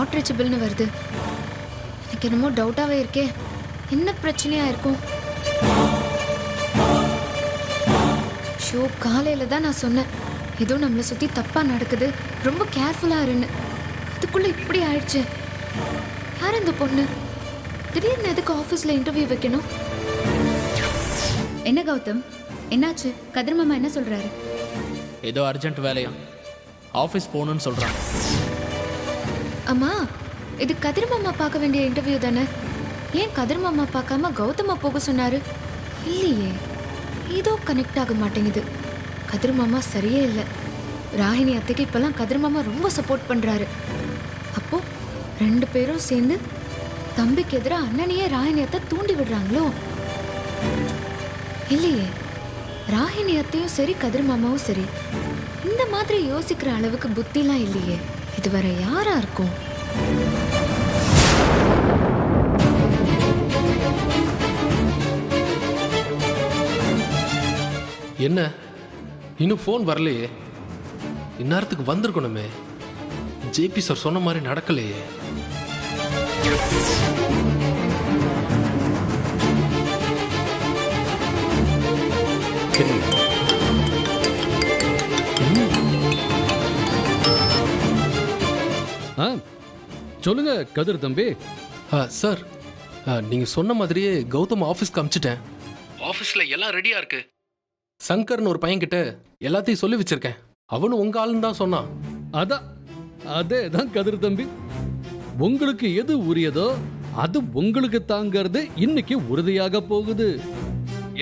Not ரீச்சபிள்னு வருது. எனக்கு என்னமோ டவுட்டாவே இருக்கே. என்ன பிரச்சனையா இருக்கும்? ஷோ, காலையில தான் நான் சொன்னேன் ஏதோ நம்மளை சுத்தி தப்பா நடக்குது, ரொம்ப கேர்ஃபுல்லா இருன்னு. அதுக்குள்ள இப்படி ஆயிடுச்சு. யார் இந்த பொண்ணு? திடீர்னு எதுக்கு ஆஃபீஸ்ல இன்டர்வியூ வைக்கணும்? என்ன கௌதம், என்னாச்சு? கதிர் மாமா என்ன சொல்றாரு? ஏதோ அர்ஜென்ட் வேலையா, ஆஃபீஸ் போகணும்னு சொல்கிறாங்க. அம்மா, இது கதிர் மாமா பார்க்க வேண்டிய இன்டர்வியூ தானே? ஏன் கதிர் மாமா பார்க்காம கௌதமா போக சொன்னாரு? இல்லையே, ஏதோ கனெக்ட் ஆக மாட்டேங்குது. கதிர் மாமா சரியே இல்லை. ராகினி அத்தைக்கு இப்பெல்லாம் கதிர் மாமா ரொம்ப சப்போர்ட் பண்றாரு. அப்போ 2 பேரும் சேர்ந்து தம்பிக்கு எதிராக அண்ணனையே ராகினி அத்தை தூண்டி விடுறாங்களோ? இல்லையே, ராகினி அத்தையும் சரி கதிர் மாமாவும் சரி இந்த மாதிரி யோசிக்கிற அளவுக்கு புத்திலாம் இல்லையே. இது வர யாரா இருக்கும்? என்ன இன்னும் ஃபோன் வரலையே? இந்நேரத்துக்கு வந்திருக்கணுமே. ஜேபி சார் சொன்ன மாதிரி நடக்கலையே. சொல்லுங்க கதிர் தம்பி. சார், நீங்க சொன்ன மாதிரியே கௌதம் ஆஃபீஸ்க்கு அமிச்சிட்டேன். ஆஃபீஸ்ல எல்லாம் ரெடியா இருக்கு. சங்கர்னு ஒரு பையன் கிட்ட எல்லாத்தையும் சொல்லி வச்சிருக்கேன். அவனும் உங்க ஆளுன்னு தான் சொன்னான். அதே தான் கதிர் தம்பி. உங்களுக்கு எது உரியதோ அது உங்களுக்கு தாங்கிறது இன்னைக்கு உறுதியாக போகுது.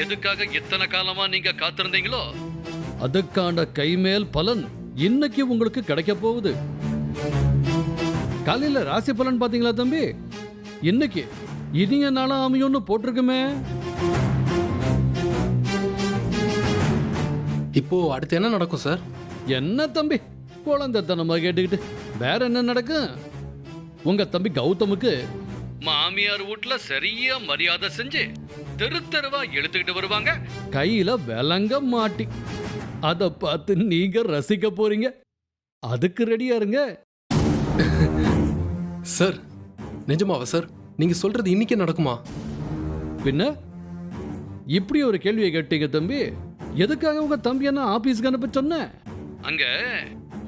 எதுக்காக எத்தனை காலமா நீங்க காத்திருந்தீங்களோ அதுக்கான கைமேல் பலன் இன்னைக்கு உங்களுக்கு கிடைக்க போகுது. காலையில ராசி பலன் பாத்தீங்களா தம்பி? இன்னைக்கு இனிய நாளா அமையும்னு போட்டிருக்குமே. இப்போ அடுத்து என்ன நடக்கும் சார்? என்ன தம்பி குழந்தைத்தனமா கேட்டுக்கிட்டு வேற என்ன நடக்கும்? உங்க தம்பி கௌதமுக்கு மாமியார் வீட்டுல சரியா மரியாதை செஞ்சு தெரு தெருவா இழுத்துக்கிட்டு வருவாங்க, கையில விலங்க மாட்டி. அத பார்த்து நீங்க ரசிக்க போறீங்க. அதுக்கு ரெடியா இருங்க. சார், நிஜமாவா சார்? நீங்க சொல்றது இன்னைக்கே நடக்குமா? பின்ன இப்படி ஒரு கேள்வியை கேட்டீங்க தம்பி. எதுக்காக உங்க தம்பி என்ன ஆபீஸ்க்கு அனுப்ப சொன்ன? அங்க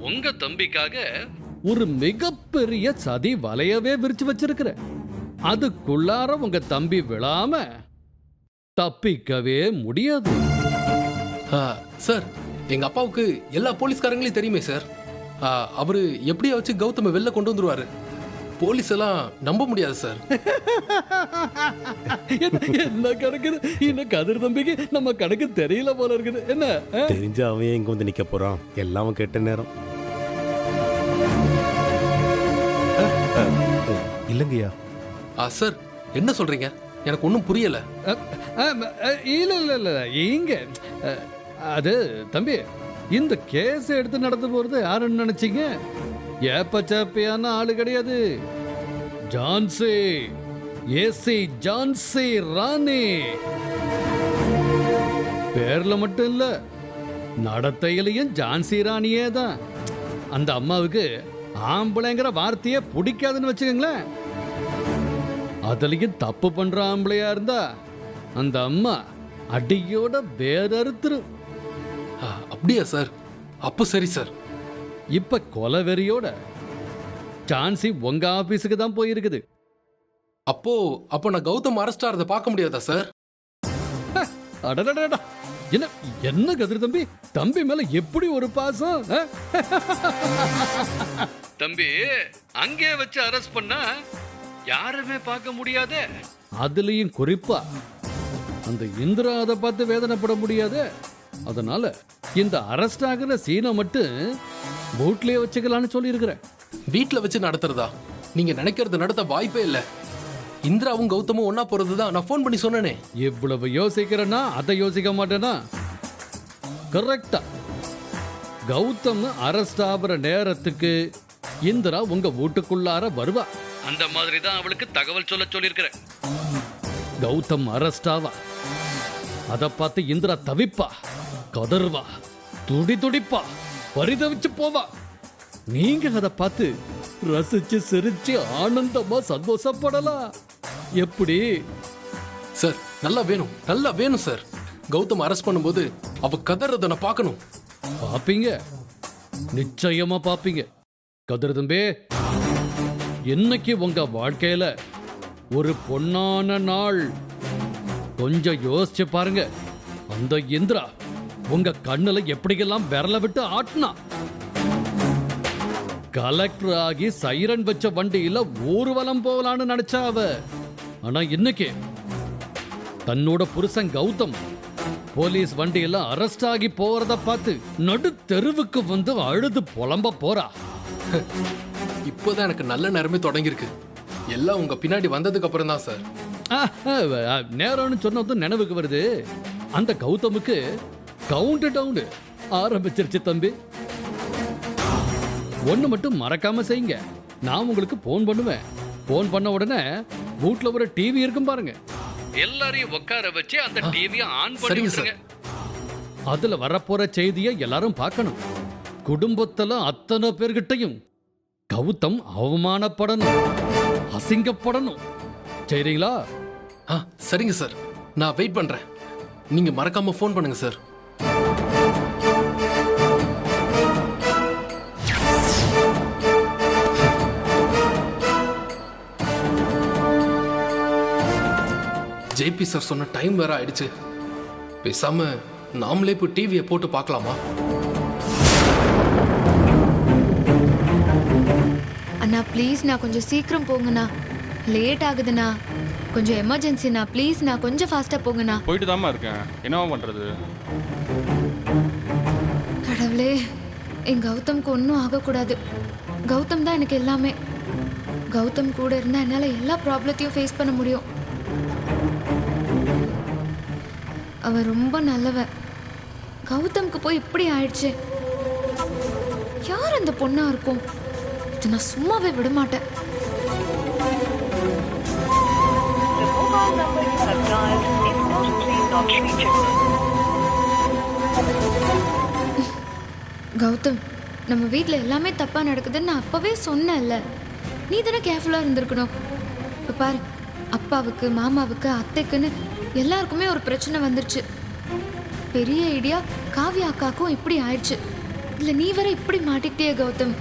உங்க தம்பிக்காக ஒரு மிகப்பெரிய சதி வலையவே விரிச்சு வச்சிருக்கிற. அதுக்குள்ளார உங்க தம்பி விழாம தப்பிக்கவே முடியாது. சார், எங்க அப்பாவுக்கு எல்லா போலீஸ்காரங்களையும் தெரியுமே சார். அவரு எப்படியா வச்சு கௌதம வெளில கொண்டு வந்துருவாரு. போலீஸ் எல்லாம் நம்ப முடியாது சார். என்ன கணக்கு? இன்னும் கதிர் தம்பிக்கு நம்ம கணக்கு தெரியல போல இருக்குது. என்ன தெரிஞ்ச அவன் எங்க வந்து நிக்க போறான்? எல்லாம் கேட்ட நேரம் இல்லங்கய்யா. சார், என்ன சொல்றீங்க? எனக்கு ஒன்றும் புரியல. இல்ல இல்ல இல்ல இங்க அது தம்பி, இந்த கேஸ் எடுத்து நடத்த போறது யாருன்னு நினைச்சீங்க? ஏப்பச்சாப்பியான ஆளு கிடையாது. ஜான்சி, ஏசி ஜான்சி ராணி. பேர்ல மட்டும் இல்ல, நடத்தையிலையும் ஜான்சி ராணியே தான். அந்த அம்மாவுக்கு ஆம்பளைங்கிற வார்த்தையே பிடிக்காதுன்னு வச்சுக்கோங்களேன். அதுலயும் தப்பு பண்ற ஆம்பளையா இருந்தா அந்த அம்மா அடியோட வேறறுத்துரும். அப்படியா சார்? அப்போ சரி சார். இப்ப கொலவெறியோட ஜான்சி உங்க ஆபீஸுக்கு தான் போயிருக்குது. அப்போ நான் கௌதம் அரெஸ்ட் ஆறத பார்க்க முடியாதா சார்? அடடடடா, என்ன என்ன கதிர் தம்பி, தம்பி மேல எப்படி ஒரு பாசம். தம்பி அங்கே வச்சு அரெஸ்ட் பண்ணா யாருமே பார்க்க முடியாதே. அதுலயும் குறிப்பா அந்த இந்திரா அதை பார்த்து வேதனைப்பட முடியாது. அதனால இந்த அரெஸ்ட் ஆகிற சீனை மட்டும் வீட்லயே வச்சுக்கலான்னு சொல்லி இருக்கிறேன். வீட்டுல வச்சு நடத்துறதா? நீங்க நினைக்கிறது நடத்த வாய்ப்பே இல்ல. இந்திராவும் கௌதமும் ஒன்னா போறதுதான் நான் போன் பண்ணி சொன்னேனே. இவ்வளவு யோசிக்கிறேன்னா அதை யோசிக்க மாட்டேனா? கரெக்டா கௌதம் அரெஸ்ட் ஆகிற நேரத்துக்கு இந்திரா உங்க வீட்டுக்குள்ளார வருவா. அந்த மாதிரி தான் அவளுக்கு தகவல் சொல்ல சொல்லியிருக்கிறேன். கௌதம் அரெஸ்ட் ஆவா. அதை பார்த்து இந்திரா தவிப்பா, கதறுவா, துடிப்பா, பரிதவிச்சு போவா. நீங்க அதை பார்த்து ரசிச்சு சிரிச்சு ஆனந்தமா சந்தோஷப்படலாம். எப்படி? சார் நல்லா வேணும் சார். கௌதம் அரெஸ்ட் பண்ணும்போது அவ கதறத நான் பார்க்கணும். பாப்பீங்க, நிச்சயமா பாப்பீங்க. கதிர் தம்பி, இன்னைக்கு உங்க வாழ்க்கையில ஒரு பொன்னான நாள். கொஞ்சம் யோசிச்சு பாருங்க. அந்த இந்திரா உங்க கண்ணுல எப்படியெல்லாம் விரல விட்டு ஆட்டினா. கலெக்டர் ஆகி சைரன் வச்ச வண்டியில ஊர்வலம் போகலான்னு நினைச்சா அவ. ஆனா இன்னைக்கு தன்னோட புருஷன் கௌதம் போலீஸ் வண்டியில அரெஸ்ட் ஆகி போறத பார்த்து நடு தெருவுக்கு வந்து அழுது புலம்ப போறா. இப்போதான் எனக்கு நல்ல நேரமே தொடங்கியிருக்கு. எல்லாம் உங்க பின்னாடி வந்ததுக்கு அப்புறம் தான் சார். நேரம்னு சொன்னதும் நினைவுக்கு வருது. அந்த கௌதமுக்கு கவுண்ட் டவுன் ஆரம்பிச்சிருச்சு தம்பி. ஒண்ணு மட்டும் மறக்காம செய்யுங்க. நான் உங்களுக்கு போன் பண்ணுவேன். போன் பண்ண உடனே வீட்ல ஒரு டிவி இருக்கும் பாருங்க, எல்லாரையும் உட்கார வச்சு அந்த டிவியை ஆன் பண்ணி சரிங்க விட்டுருங்க. அதுல வரப்போற செய்தியை எல்லாரும் பார்க்கணும். குடும்பத்துல அத்தனை பேர்கிட்டையும் கௌதம் அவமானப்படணும், அசிங்கப்படணும். சரிங்களா? சரிங்க சார், நான் வெயிட் பண்றேன். நீங்க மறக்காம ஃபோன் பண்ணுங்க சார். ஜேபி சார் சொன்ன டைம் வேற ஆயிடுச்சு. பேசாம நாமளே இப்போ டிவியை போட்டு பார்க்கலாமா? அண்ணா ப்ளீஸ் நான் கொஞ்சம் சீக்கிரம் போங்கண்ணா. லேட் ஆகுதுண்ணா. கொஞ்சம் எமர்ஜென்சிண்ணா. ப்ளீஸ் நான் கொஞ்சம் ஃபாஸ்ட்டாக போங்கண்ணா. போயிட்டு தாம்மா இருக்கேன். என்னவா பண்ணுறது? கடவுளே, என் கௌதம்க்கு ஒன்றும் ஆகக்கூடாது. கௌதம் தான் எனக்கு எல்லாமே. கௌதம் கூட இருந்தால் என்னால் எல்லா ப்ராப்ளத்தையும் ஃபேஸ் பண்ண முடியும். அவ ரொம்ப நல்லவ. கௌதம்க்கு போய் இப்படி ஆயிடுச்சு. யார் அந்த பொண்ணா இருக்கும்? இதை நான் சும்மாவே விட மாட்டேன். கௌதம், நம்ம வீட்டில் எல்லாமே தப்பா நடக்குதுன்னு நான் அப்பவே சொன்னேன்ல. நீ தானே கேர்ஃபுல்லா இருந்திருக்கணும். இப்ப பாரு, அப்பாவுக்கு, மாமாவுக்கு, அத்தைக்குன்னு எல்லாருக்குமே ஒரு பிரச்சனை வந்துருச்சு. பெரிய ஐடியா காவியா அக்காக்கும் இப்படி ஆயிடுச்சு. இல்ல நீ வர இப்படி மாட்டிக்கிட்டே கௌதம்.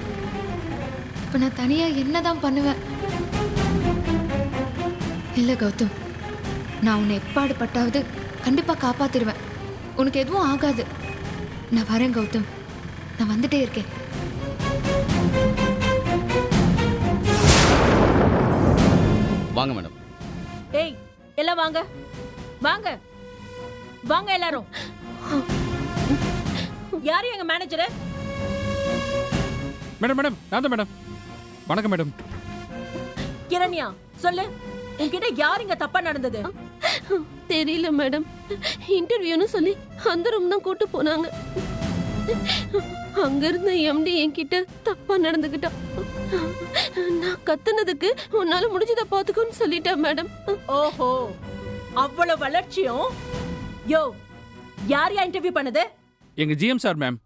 இப்ப நான் தனியா என்னதான் பண்ணுவேன்? இல்ல கௌதம், நான் உன்னை எப்பாடு பட்டாவது கண்டிப்பா காப்பாத்திடுவேன். உனக்கு எதுவும் ஆகாது. நான் வரேன் கௌதம். நான் வந்துட்டே இருக்கேன். வாங்க மேடம். ஏய், எல்லாம் வாங்க வாங்க வாங்க எல்லாரும். யாரு எங்க மேனேஜர்? மேடம் மேடம் நான் தான் மேடம். வணக்கம் மேடம். கிரண்யா, சொல்லு, உன்கிட்ட யார் இங்க தப்பா நடந்தது? தெரியல மேடம். இன்டர்வியூன்னு சொல்லி அந்த ரூம் தான் கூட்டு போனாங்க. அங்க இருந்த எம்டி என்கிட்ட தப்பா நடந்துக்கிட்டான். நான் கத்துனதுக்கு உன்னால முடிஞ்சதை பாத்துக்கோன்னு சொல்லிட்டேன் மேடம். ஓஹோ, அவ்வளவு வளர்ச்சியும். யோ, யார் இன்டர்வியூ பண்ணது? எங்க GM sir ma'am.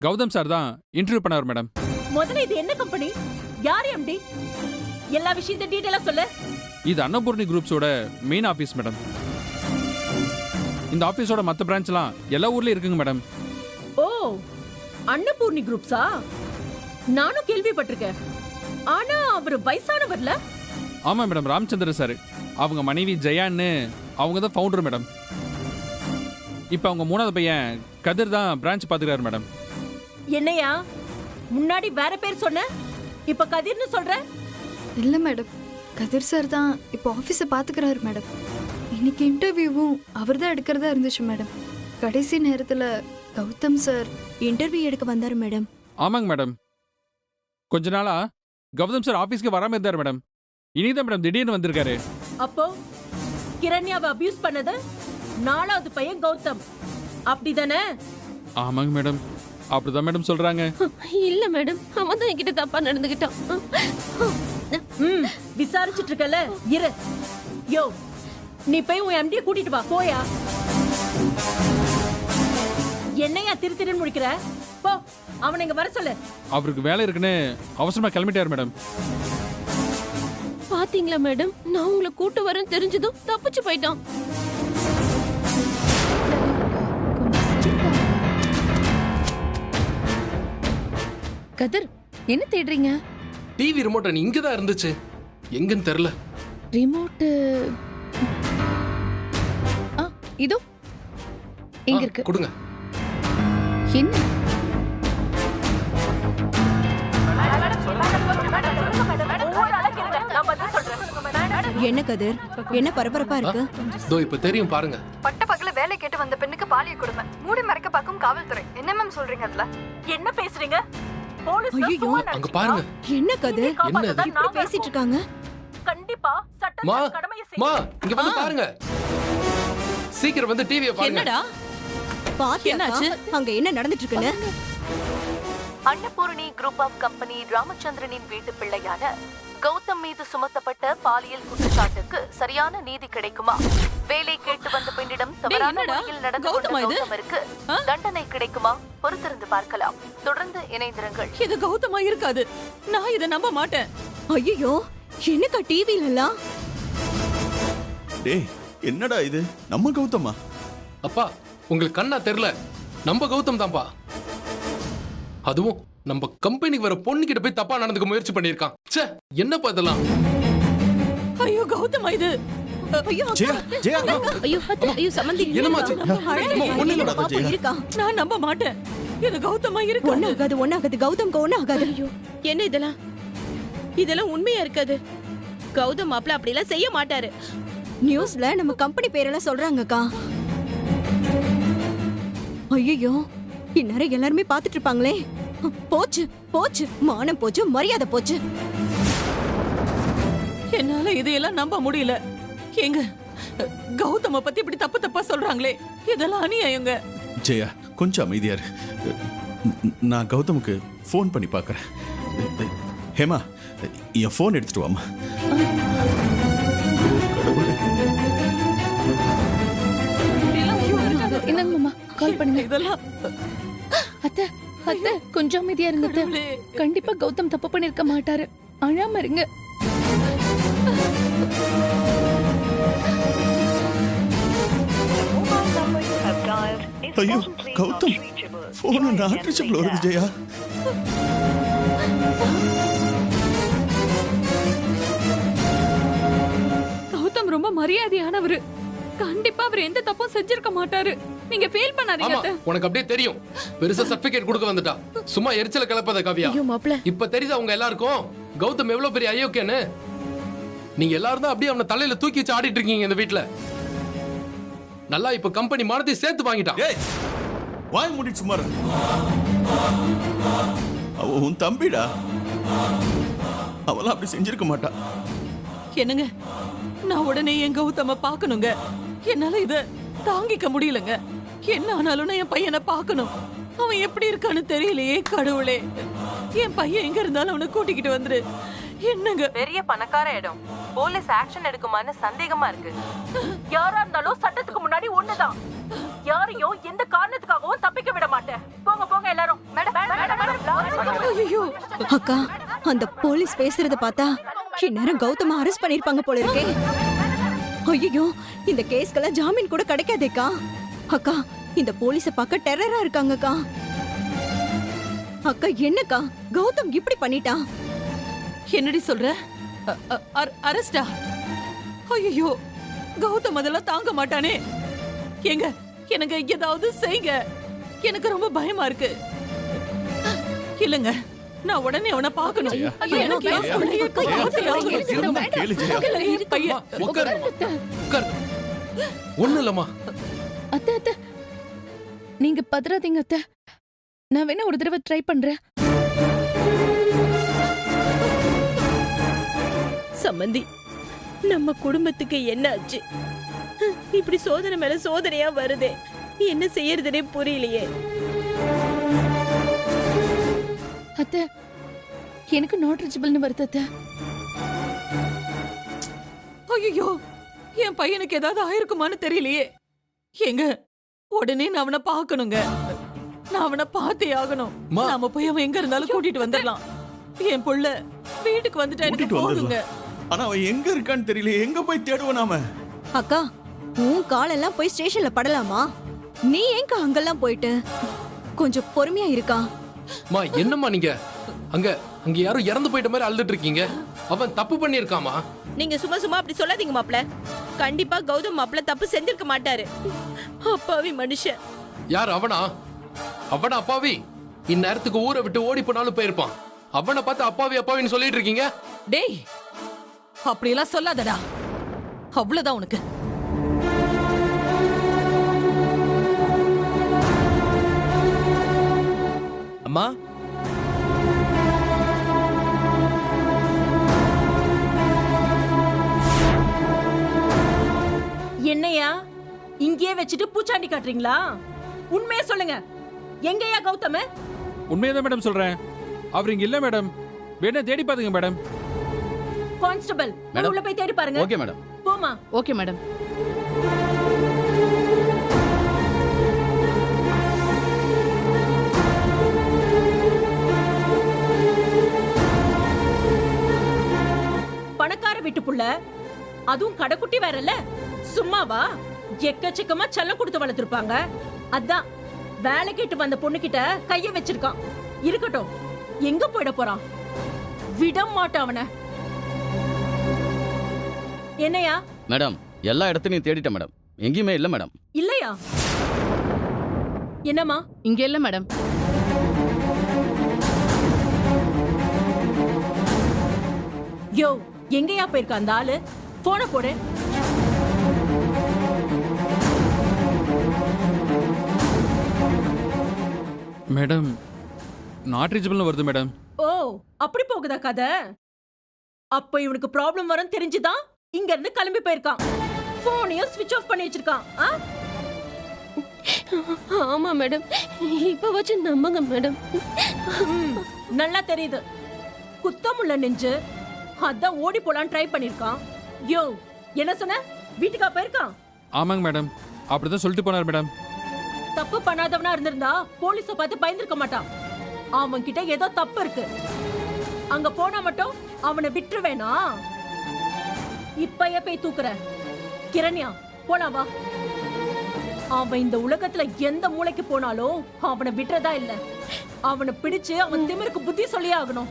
Gautam sir தான் இன்டர்வியூ பண்ணவர் மேடம். முதல்ல இது என்ன கம்பெனி? யார் எம்டி? எல்லா விஷயத்தையும் டீடைலா சொல்லு. இது அன்னபூர்ணி குரூப்ஸோட மெயின் ஆபீஸ் மேடம். இந்த ஆபீஸோட மற்ற பிரான்ச்லாம் எல்லா ஊர்லயும் இருக்குங்க மேடம். ஓ, அன்னபூர்ணி குரூப்ஸா? நானும் கேள்விப்பட்டிருக்கேன். ஆனா அவர் வயசானவர்ல? ஆமா மேடம், ராமச்சந்திர சார். அவங்க மனைவி ஜெயான்னு அவங்க தான் ஃபவுண்டர் மேடம். இப்போ அவங்க மூணாவது பையன் கதிர் தான் பிரான்ச் பார்த்துக்கிறாரு மேடம். என்னையா முன்னாடி வேற பேர் சொன்ன, இப்ப கதிர்னு சொல்ற? இல்லை மேடம், கதிர் சார் தான் இப்போ ஆஃபீஸை பார்த்துக்கிறாரு மேடம். இன்னைக்கு இன்டர்வியூவும் அவர் தான் எடுக்கிறதா இருந்துச்சு மேடம். கடைசி நேரத்தில் கௌதம் சார் இன்டர்வியூ எடுக்க வந்தார் மேடம். ஆமாங்க மேடம். கொஞ்ச நாளா கௌதம் சார் ஆஃபீஸ்க்கு வராமல் இருந்தார் மேடம். இனிதான் மேடம் திடீர்னு வந்திருக்காரு. அப்போ கிரண்யாவை அபியூஸ் பண்ணது நாலாவது பையன் கௌதம், அப்படிதானே? ஆமாங்க மேடம், அப்படிதான் மேடம் சொல்றாங்க. இல்ல மேடம், அவன் தான் என்கிட்ட தப்பா நடந்துக்கிட்டான். விசாரிச்சுட்டு இருக்கல, இரு. யோ, நீ போய் உன் எம்டியை கூட்டிட்டு வா. போயா. என்னையா திரு திருன்னு முடிக்கிற? போ, அவனை இங்க வர சொல்லு. அவருக்கு வேலை இருக்குன்னு அவசரமா கிளம்பிட்டார் மேடம். பாத்தீங்களா மேடம், நான் உங்களை கூட்டு வரேன்னு தெரிஞ்சதும் தப்பிச்சு போயிட்டான். கதிர், என்ன தேடுறீங்க? டிவி ரிமோட் நீ இங்க தான் இருந்துச்சு, எங்கன்னு தெரியல. ரிமோட் இதோ எங்க இருக்கு? கொடுங்க. என்ன? என்ன கதிர், என்ன பரபரப்பா இருக்கு? இதோ இப்ப தெரியும் பாருங்க. பட்ட பகல வேலை கேட்டு வந்த பெண்ணுக்கு பாலிய கொடுமை, மூடி மறைக்க பார்க்கும் காவல்துறை. என்ன மேம் சொல்றீங்க அதுல? என்ன பேசுறீங்க? போலீஸ் ஐயோ, அங்க பாருங்க. என்ன கதிர், என்ன இது? இப்படி பேசிட்டு இருக்காங்க? கண்டிப்பா மா, மா, இங்க வந்து பாருங்க. சீக்கிரம் வந்து டிவியை பாருங்க. என்னடா பாத்தியாச்சு? அங்க என்ன நடந்துட்டு இருக்குன்னு? அன்னபூரணி குரூப் ஆஃப் கம்பெனி ராமச்சந்திரனின் வீட்டு பிள்ளையான கௌதம் மீது சுமத்தப்பட்ட பாலியல் குற்றச்சாட்டுக்கு சரியான நீதி கிடைக்குமா? வேலை கேட்டு வந்த பெண்ணிடம் தவறான முறையில் நடந்து கொண்ட கௌதமருக்கு தண்டனை கிடைக்குமா? பொறுத்திருந்து பார்க்கலாம். தொடர்ந்து இணைந்திருங்கள். இது கௌதமா இருக்காது, நான் இதை நம்ப மாட்டேன். ஐயோ, என்னக்கா டிவில எல்லாம்? டேய், என்னடா இது? நம்ம கௌதமா? அப்பா, உங்களுக்கு கண்ணா தெரியல, நம்ம கௌதம் தான்ப்பா. அதுவும் நம்ம கம்பெனிக்கு வர பொண்ணு கிட்ட போய் தப்பா நடந்துக்க முயற்சி பண்ணிருக்கான். ச்சே, என்னப்பா இதெல்லாம்? ஐயோ கௌதமா இது. ஐயோ ஜெயா, ஜெயா, ஐயோ அத்தை, ஐயோ சம்மந்தி, என்னமாச்சு? ஒண்ணு இல்லடா ஜெயா. இருக்கா? நான் நம்ப மாட்டேன், இது கௌதமா இருக்கு. ஒண்ணாகாது கௌதம் ஒண்ணாகாது. ஐயோ என்ன இதெல்லாம்? இதெல்லாம் உண்மையா இருக்காது. கௌதம் மாப்பிள்ள அப்படிலாம் செய்ய மாட்டாரு. நியூஸ்ல நம்ம கம்பெனி பேரெல்லாம் சொல்றாங்கக்கா. ஐயோ, இந்நேரம் எல்லாருமே பாத்துட்டு இருப்பாங்களே. போச்சு போச்சு, மானம் போச்சு, மரியாதை போச்சு. என்னால இதையெல்லாம் நம்ப முடியல. எங்க கௌதம பத்தி இப்படி தப்பு தப்பா சொல்றாங்களே, இதெல்லாம் அநியாயங்க. ஜெயா, கொஞ்சம் அமைதியா இரு. நான் கௌதமுக்கு ஃபோன் பண்ணி பார்க்கறேன். ஹேமா, என் ஃபோன் எடுத்துட்டு வாமா. என்னங்க மாமா, கால் பண்ணுங்க. இதெல்லாம் அத்தை, அத்தை கொஞ்சம் அமைதியா இருங்க அத்தை. கண்டிப்பா கௌதம் தப்பு பண்ணிருக்க மாட்டாரு. அழாம இருங்க. ஐயோ கௌதம், ஃபோன் நாட் ரீச்சபிள் வருது ஜெயா. கௌதம் ரொம்ப மரியாதையானவரு. கண்டிப்பா அவர் எந்த தப்பும் செஞ்சிருக்க மாட்டாரு. நீங்க ஃபீல் பண்ணாதீங்க ஆமா, அத்தை. உனக்கு அப்படியே தெரியும். பெருசா சர்டிபிகேட் கொடுக்க வந்துட்டா. சும்மா எரிச்சல கிளப்பாத காவியா. ஐயோ மாப்பிள்ள, இப்ப தெரியுதா உங்க எல்லாருக்கும் கௌதம் எவ்வளவு பெரிய ஐயோக்கேன்னு? நீங்க எல்லாரும் தான் அப்படியே அவனை தலையில தூக்கி வச்சு ஆடிட்டு இருக்கீங்க இந்த வீட்டுல. நல்லா இப்ப கம்பெனி மானத்தை சேர்த்து வாங்கிட்டான். ஏய், வாய் மூடிட்டு சும்மா இரு. அவ உன் தம்பிடா, அவளாம் அப்படி செஞ்சிருக்க மாட்டா. என்னங்க, நான் உடனே என் கௌதம பாக்கணுங்க. என்னால இத தாங்கிக்க முடியலங்க. என்ன ஆனாலும் நான் என் பையனை பார்க்கணும். அவன் எப்படி இருக்கான்னு தெரியலையே கடவுளே. என் பையன் எங்க இருந்தாலும் அவனை கூட்டிக்கிட்டு வந்துரு. என்னங்க, பெரிய பணக்கார இடம், போலீஸ் ஆக்ஷன் எடுக்குமான்னு சந்தேகமா இருக்கு. யாரா இருந்தாலும் சட்டத்துக்கு முன்னாடி ஒண்ணுதான். யாரையும் எந்த காரணத்துக்காகவும் தப்பிக்க விட மாட்டேன். போங்க போங்க எல்லாரும். ஐயோ அக்கா, அந்த போலீஸ் பேசுறத பார்த்தா இந்நேரம் கௌதம அரெஸ்ட் பண்ணிருப்பாங்க போல இருக்கே. ஐயோ, இந்த கேஸ்க்கெல்லாம் ஜாமீன் கூட கிடைக்காதேக்கா. அக்கா, இந்த போலீஸ பார்க்க டெரரா இருக்காங்கக்கா. அக்கா என்னக்கா, கௌதம் இப்படி பண்ணிட்டான்? என்னடி சொல்ற? அரெஸ்டா? ஐயோ, கௌதம் அதெல்லாம் தாங்க மாட்டானே. எங்க எனக்கு ஏதாவது செய்யுங்க, எனக்கு ரொம்ப பயமா இருக்கு. இல்லங்க, நான் உடனே அவனை பார்க்கணும். ஐயோ, எனக்கு கேளு ஜெயா. ஒண்ணு இல்லம்மா. அத்தை, அத்தை நீங்க பதறாதீங்க அத்தை. நான் வேணா ஒரு தடவை ட்ரை பண்றேன். சம்மந்தி, நம்ம குடும்பத்துக்கு என்ன ஆச்சு? இப்படி சோதனை மேல சோதனையா வருதே. என்ன செய்யறதுனே புரியலையே. அத்தை, எனக்கு நாட் ரீச்சபிள்னு வருது அத்தை. ஐயோ, என் பையனுக்கு ஏதாவது ஆயிருக்குமான்னு தெரியலையே. எங்க உடனே நான் அவனை பார்க்கணுங்க. நான் அவனை பார்த்தே ஆகணும். அம்மா. நாம போய் அவன் எங்க இருந்தாலும் கூட்டிட்டு வந்துடலாம். என் புள்ள வீட்டுக்கு வந்துட்டா எனக்கு கூட்டிட்டு போதுங்க. வந்துடலாம். ஆனா அவன் எங்க இருக்கான்னு தெரியல. எங்க போய் தேடுவோம் நாம? அக்கா உன் காலெல்லாம் போய் ஸ்டேஷன்ல படலாமா? நீ ஏங்க அங்கெல்லாம் போயிட்டு? கொஞ்சம் பொறுமையா இருக்கா. மா என்னம்மா நீங்க அங்க அங்க யாரும் இறந்து போயிட்ட மாதிரி அழுதுட்டு இருக்கீங்க. அவன் தப்பு பண்ணியிருக்காமா. நீங்க சும்மா சும்மா அப்படி சொல்லாதீங்க மாப்ள. கண்டிப்பா கௌதம் மாப்ள தப்பு செஞ்சிருக்க மாட்டாரு. அப்பாவி மனுஷன். யார் அவனா? அவனா அப்பாவி? இந்நேரத்துக்கு ஊரை விட்டு ஓடி போனாலும் போயிருப்பான். அவனை பார்த்து அப்பாவி அப்பாவின்னு சொல்லிட்டு இருக்கீங்க. டேய், அப்படியெல்லாம் சொல்லாதடா. அவ்வளவுதான் உனக்கு. அம்மா என்னையா இங்கேயே வச்சுட்டு பூச்சாண்டி காட்டுறீங்களா? உண்மையா சொல்லுங்க, எங்கயா கௌதம்? உண்மையதான் மேடம் சொல்றேன். அவர் இங்க இல்ல மேடம். வேணா தேடி பாருங்க மேடம். கான்ஸ்டபிள் உள்ள போய் தேடி பாருங்க. Okay madam. போமா. Okay madam. பணக்கார வீட்டு புள்ள, அதுவும் கடைக்குட்டி வேறல்ல. சும்மாவா? எக்கச்சக்கமா செல்லம் கொடுத்து வளர்த்திருப்பாங்க. அதான் வேலை கேட்டு வந்த பொண்ணு கிட்ட கைய வச்சிருக்கான். இருக்கட்டும், எங்க போயிட போறான்? விட மாட்டான் அவனை. என்னையா? மேடம் எல்லா இடத்துலயும் தேடிட்டேன் மேடம். எங்கேயுமே இல்ல மேடம். இல்லையா? என்னம்மா? இங்க இல்ல மேடம். யோ, எங்கயா போயிருக்க அந்த ஆளு? போன போடு. மேடம் நாட் ரீச்சபிள்னு வருது மேடம். ஓ, அப்படி போகுதா கதை? அப்ப இவனுக்கு ப்ராப்ளம் வரும் தெரிஞ்சுதான் இங்க இருந்து கிளம்பி போயிருக்கான். போனையும் ஸ்விட்ச் ஆஃப் பண்ணி வச்சிருக்கான். ஆமா மேடம், இப்ப வச்சு நம்புங்க மேடம். நல்லா தெரியுது. குத்தமுள்ள நெஞ்சு. அதான் ஓடி போலான்னு ட்ரை பண்ணிருக்கான். யோ, என்ன சொன்ன? வீட்டுக்கா போயிருக்கான்? ஆமாங்க மேடம், அப்படிதான் சொல்லிட்டு போனார் மேடம். தப்பு பண்ணாதவனா இருந்திருந்தா போலீஸ பார்த்து பயந்துருக்க மாட்டான். அவன் கிட்ட ஏதோ தப்பு இருக்கு. அங்க போனா மட்டும் அவனை விட்டுருவேனா? இப்பயே போய் தூக்குற. கிரண்யா, போலாம் வா. அவன் இந்த உலகத்துல எந்த மூளைக்கு போனாலும் அவனை விட்டுறதா இல்ல. அவனை பிடிச்சு அவன் திமிருக்கு புத்தி சொல்லியே ஆகணும்.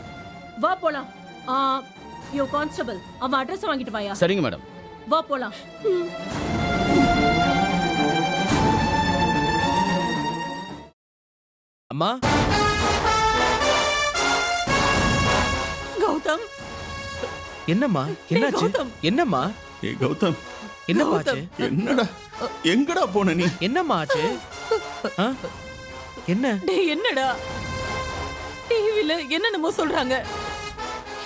வா போலாம். யோ கான்ஸ்டபிள், அவன் அட்ரஸ் வாங்கிட்டு வாயா. சரிங்க மேடம். வா போலாம். அம்மா கௌதம், என்னம்மா என்னாச்சு? கௌதம். என்னம்மா ஏய் கௌதம், என்னம்மா ஆச்சு? என்னடா எங்கடா போன நீ? என்னம்மா ஆச்சு? ஆ? என்ன? டேய் என்னடா? டிவில என்னென்னமோ சொல்றாங்க.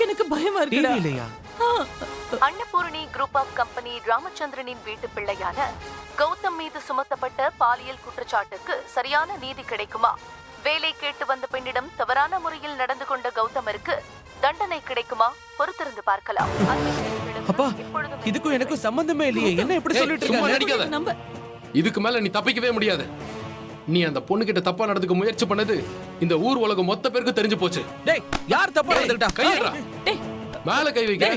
எனக்கு பயமா இருக்குடா. டிவிலையா? அன்னபூரணி குரூப் ஆஃப் கம்பெனி ராமச்சந்திரனின் வீட்டு பிள்ளையான கௌதம் மீது சுமத்தப்பட்ட பாலியல் குற்றச்சாட்டுக்கு சரியான நீதி கிடைக்குமா? வேலை கேட்டு வந்த பெண்ணிடம் தவறான முறையில் நடந்து கொண்ட கௌதமருக்கு தண்டனை கிடைக்குமா? பொறுத்திருந்து பார்க்கலாம். அப்பா, இதுக்கும் எனக்கும் சம்பந்தமே இல்லையே. என்ன இப்படி சொல்லிட்டு சும்மா இருக்காங்க? நடிக்காத. இதுக்கு மேல நீ தப்பிக்கவே முடியாது. நீ அந்த பொண்ணு கிட்ட தப்பா நடந்துக்க முயற்சி பண்ணது இந்த ஊர் உலகம் மொத்த பேருக்கு தெரிஞ்சு போச்சு. டேய், யார் தப்பா நடந்துக்கிட்டா? கையடா. டேய், மேல கை வைக்க.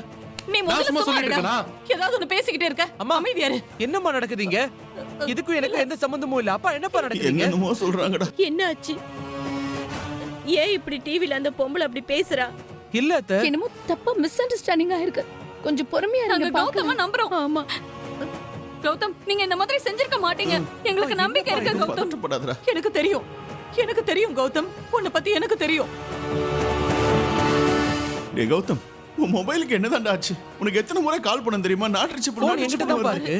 நீ நான் முதல்ல சும்மா சும்மா சொல்லிட்டு இருடா. இருக்கேனா? ஏதாவது ஒண்ணு பேசிக்கிட்டே இருக்க. அம்மா, அமைதியா இரு. என்னம்மா நடக்குதுங்க? இதுக்கும் எனக்கு எந்த சம்பந்தமும் இல்ல. அப்பா என்னப்பா நடக்குதுங்க? என்னென்னமோ சொல்றாங்கடா. என்னாச்சு? ஏன் இப்படி டிவில அந்த பொம்பளை அப்படி பேசுறா? இல்ல அத்தை. என்னமோ தப்பா மிஸ் அண்டர்ஸ்டாண்டிங் ஆயிருக்கு. கொஞ்சம் பொறுமையா நாங்க இருங்க. கௌதம பார்க்கலாம். நம்புறோம். ஆமா. கௌதம், நீங்க இந்த மாதிரி செஞ்சிருக்க மாட்டீங்க. எங்களுக்கு நம்பிக்கை இருக்கு கௌதம். பதட்டப்படாதடா. எனக்கு தெரியும். எனக்கு தெரியும் கௌதம். உன்னை பத்தி எனக்கு தெரியும். டேய் கௌதம், உன் மொபைலுக்கு என்னதான்டா ஆச்சு? உனக்கு எத்தனை முறை கால் பண்ண தெரியுமா? Not reachable. போன் என்கிட்ட தான் பாருக்கு.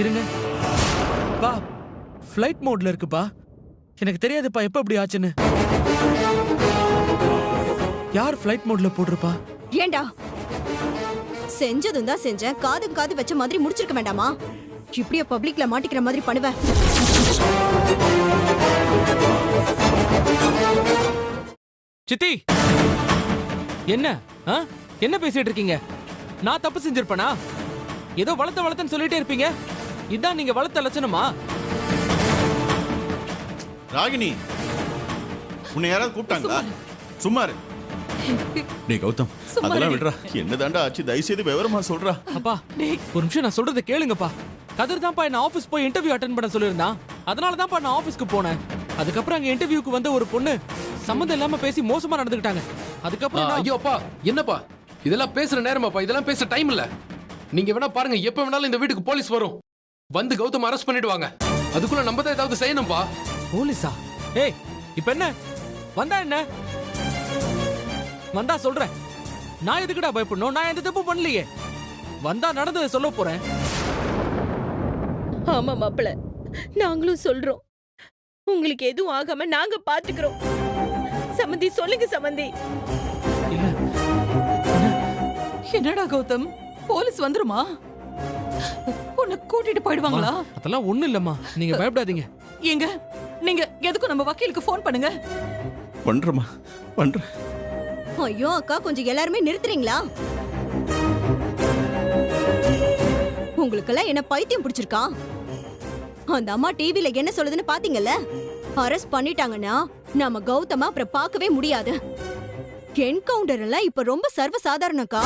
இருங்க. பா, ஃளைட் மோட்ல இருக்குப்பா. எனக்கு தெரியாதுப்பா எப்ப இப்படி ஆச்சுன்னு. யார் ஃளைட் மோட்ல போடுறப்பா? ஏண்டா? செஞ்சதும் தான் செஞ்சேன். காதுக்கு காது வச்ச மாதிரி முடிச்சிருக்க வேண்டாமா? இப்படியே பப்ளிக்ல மாட்டிக்கிற மாதிரி பண்ணுவ. சித்தி, என்ன என்ன பேசிட்டு இருக்கீங்க? நான் தப்பு செஞ்சிருப்பேனா? ஏதோ வளர்த்தன்னு சொல்லிட்டே இருப்பீங்க. இதான் நீங்க வளர்த்த லட்சணமா? ராகினி, உன்னை யாராவது கூப்பிட்டாங்களா? சும்மா இரு. டேய் கௌதம், சும்மா அதெல்லாம் இரு. விடுறா. என்னதாண்டா ஆச்சு? தயவு செய்து விவரமா சொல்றா. அப்பா ஒரு நிமிஷம் நான் சொல்றதை கேளுங்கப்பா. கதிர் தான்ப்பா என்ன ஆஃபீஸ் போய் இன்டர்வியூ அட்டென்ட் பண்ண சொல்லியிருந்தான். அதனால தான்ப்பா நான் ஆஃபீஸ்க்கு போனேன். அதுக்கப்புறம் அங்க இன்டர்வியூக்கு வந்த ஒரு பொண்ணு சம்மந்தம் இல்லாம பேசி மோசமா நடந்துக்கிட்டாங்க. அதுக்கப்புறம் நான்- ஐயோ அப்பா, என்னப்பா இதெல்லாம் பேசுற நேரமாப்பா, இதெல்லாம் பேச டைம் இல்ல. நீங்க வேணா பாருங்க, எப்ப வேணாலும் இந்த வீட்டுக்கு போலீஸ் வரும். வந்து கௌதம் அரெஸ்ட் பண்ணிடுவாங்க. அதுக்குள்ள நம்ம தான் ஏதாவது செய்யணும்பா. போலீஸா? ஏய் இப்ப என்ன வந்தா என்ன வந்தா சொல்றேன். நான் எதுக்குடா பயப்படணும்? நான் எந்த தப்பு பண்ணலையே. வந்தா நடந்ததை சொல்ல போறேன். ஆமா மாப்பிள, நாங்களும் சொல்றோம். உங்களுக்கு எதுவும் ஆகாம நாங்க பாத்துக்கிறோம். சமந்தி சொல்லுங்க சமந்தி. இல்ல என்னடா கௌதம், போலீஸ் வந்துருமா? உன்னை கூட்டிட்டு போயிடுவாங்களா? அதெல்லாம் ஒண்ணு இல்லம்மா, நீங்க பயப்படாதீங்க. எங்க நீங்க எதுக்கும் நம்ம வக்கீலுக்கு ஃபோன் பண்ணுங்க. பண்றமா பண்றேன். ஐயோ அக்கா, கொஞ்சம் எல்லாருமே நிறுத்துறீங்களா? உங்களுக்கெல்லாம் என்ன பைத்தியம் பிடிச்சிருக்கா? அந்த அம்மா டிவில என்ன சொல்லுதுன்னு பாத்தீங்கல்ல? அரெஸ்ட் பண்ணிட்டாங்கன்னா நாம கௌதமா அப்புறம் பார்க்கவே முடியாது. என்கவுண்டர் எல்லாம் இப்ப ரொம்ப சர்வ சாதாரணக்கா.